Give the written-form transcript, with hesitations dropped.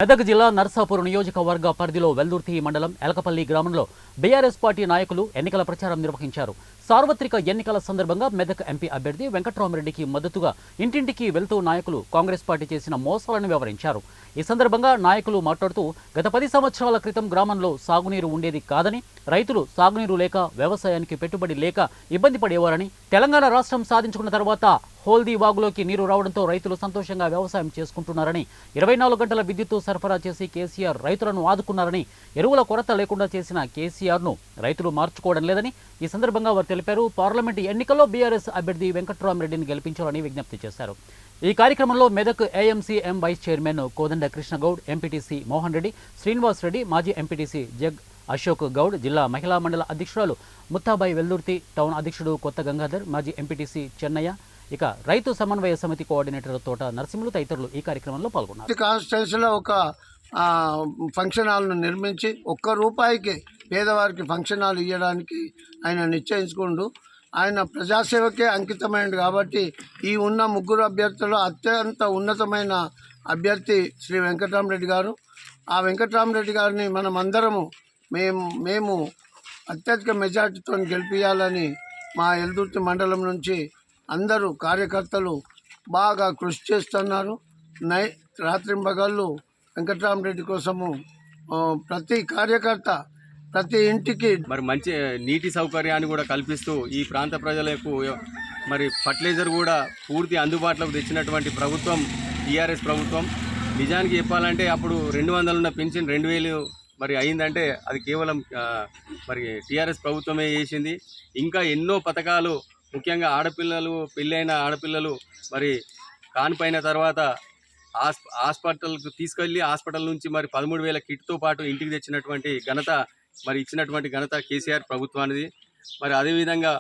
మెదక్ జిల్లా నర్సాపూర్ నియోజకవర్గ పరిధిలో వెల్దుర్తి మండలం ఎలకపల్లి గ్రామంలో బీఆర్ఎస్ పార్టీ నాయకులు ఎన్నికల ప్రచారం నిర్వహించారు. సార్వత్రిక ఎన్నికల సందర్భంగా మెదక్ ఎంపీ అభ్యర్థి వెంకట్రామరెడ్డికి మద్దతుగా ఇంటింటికి వెళ్తూ నాయకులు కాంగ్రెస్ పార్టీ చేసిన మోసాలను వివరించారు. ఈ సందర్భంగా నాయకులు మాట్లాడుతూ గత 10 సంవత్సరాల క్రితం గ్రామంలో సాగునీరు ఉండేది కాదని, రైతులు సాగునీరు లేక వ్యవసాయానికి పెట్టుబడి లేక ఇబ్బంది పడేవారని, తెలంగాణ రాష్ట్రం సాధించుకున్న తర్వాత హోల్దీ వాగులోకి నీరు రావడంతో రైతులు సంతోషంగా వ్యవసాయం చేసుకుంటున్నారని, 24 గంటల విద్యుత్తు సరఫరా చేసి కేసీఆర్ రైతులను ఆదుకున్నారని, ఎరువుల కొరత లేకుండా చేసిన కేసీఆర్ను రైతులు మార్చుకోవడం లేదని ఈ సందర్భంగా వారు తెలిపారు. పార్లమెంటు ఎన్నికల్లో బీఆర్ఎస్ అభ్యర్థి వెంకట్రామరెడ్డిని గెలిపించాలని విజ్ఞప్తి చేశారు. ఈ కార్యక్రమంలో మెదక్ ఏఎంసీఎం వైస్ చైర్మన్ కోదండ కృష్ణగౌడ్, ఎంపీటీసీ మోహన్ రెడ్డి, శ్రీనివాస్ రెడ్డి, మాజీ ఎంపీటీసీ జగ్ అశోక్ గౌడ్, జిల్లా మహిళా మండల అధ్యక్షురాలు ముత్తాబాయి, వెల్దుర్తి టౌన్ అధ్యక్షుడు కొత్త గంగాధర్, మాజీ ఎంపీటీసీ చెన్నయ్య, ఇక రైతు సమన్వయ సమితి కోఆర్డినేటర్ తోట నరసింహులు తదితరులు ఈ కార్యక్రమంలో పాల్గొన్నారు. కాన్స్టిట్యూన్సీలో ఒక ఫంక్షన్ హాల్ను నిర్మించి ₹1 పేదవారికి ఫంక్షన్ హాల్ ఇవ్వడానికి ఆయన నిశ్చయించుకుంటూ ఆయన ప్రజాసేవకే అంకితమైనది కాబట్టి ఈ ఉన్న ముగ్గురు అభ్యర్థులు అత్యంత ఉన్నతమైన అభ్యర్థి శ్రీ వెంకట్రామరెడ్డి గారు. ఆ వెంకట్రామరెడ్డి గారిని మనం అందరము మేము అత్యధిక మెజార్టీతో గెలిపించాలని మా ఎల్దుర్తి మండలం నుంచి అందరూ కార్యకర్తలు బాగా కృషి చేస్తున్నారు. రాత్రింబగళ్ళు వెంకట్రామరెడ్డి కోసము ప్రతి కార్యకర్త ప్రతి ఇంటికి మరి మంచి నీటి సౌకర్యాన్ని కూడా కల్పిస్తూ ఈ ప్రాంత ప్రజలకు మరి ఫర్టిలైజర్ కూడా పూర్తి అందుబాటులోకి తెచ్చినటువంటి ప్రభుత్వం టీఆర్ఎస్ ప్రభుత్వం. నిజానికి చెప్పాలంటే అప్పుడు 200 ఉన్న పెన్షన్ 2000 మరి అయిందంటే అది కేవలం మరి టీఆర్ఎస్ ప్రభుత్వమే చేసింది. ఇంకా ఎన్నో పథకాలు, ముఖ్యంగా ఆడపిల్లలు, పెళ్ళైన ఆడపిల్లలు మరి కానిపోయిన తర్వాత హాస్పిటల్కు తీసుకెళ్ళి హాస్పిటల్ నుంచి మరి 13,000 కిట్తో పాటు ఇంటికి తెచ్చినటువంటి ఘనత, మరి ఇచ్చినటువంటి ఘనత కేసీఆర్ ప్రభుత్వానికి. మరి అదేవిధంగా